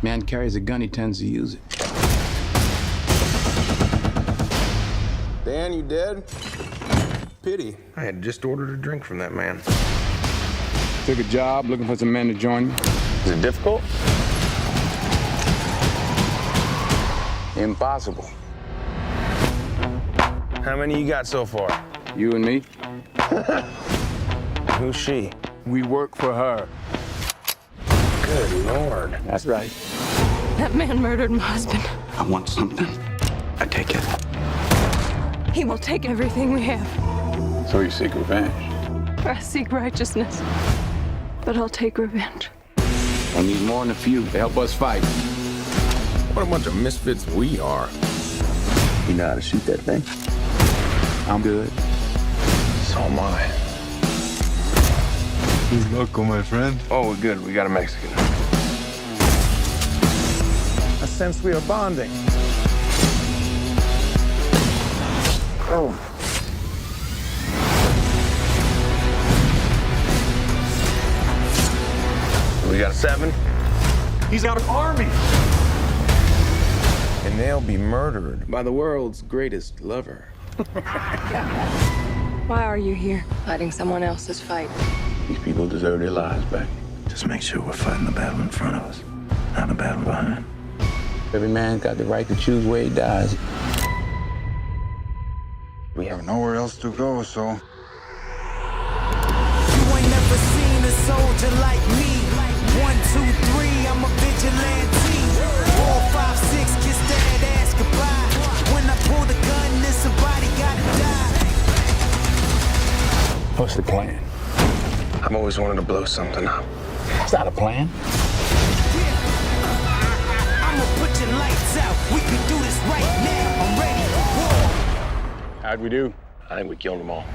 Man carries a gun, he tends to use it. Dan, you dead? Pity. I had just ordered a drink from that man. Took a job looking for some men to join me. Is it difficult? Impossible. How many you got so far? You and me, Who's she? we work for her. Good Lord. That's right. That man murdered my husband. I want something. I take it. He will take everything we have. So you seek revenge. I seek righteousness, but I'll take revenge. I need more than a few to help us fight. What a bunch of misfits we are. You know how to shoot that thing? I'm good. So am I. He's local, my friend. Oh, we're good. We got a Mexican. I sense we are bonding. Oh. We got a 7. He's got an army. And they'll be murdered by the world's greatest lover. Why are you here? Fighting someone else's fight. These people deserve their lives back. Just make sure we're fighting the battle in front of us, not the battle behind. Every man's got the right to choose where he dies. We have nowhere else to go, so... You ain't never seen a soldier like me. 1, 2, 3, I'm a vigilante. 4, 5, 6, kiss that ass goodbye. When I pull the gun, then somebody gotta die. What's the plan? I've always wanted to blow something up. It's not a plan. I'ma put your lights out. We can do this right now. I'm ready. War. How'd we do? I think we killed them all.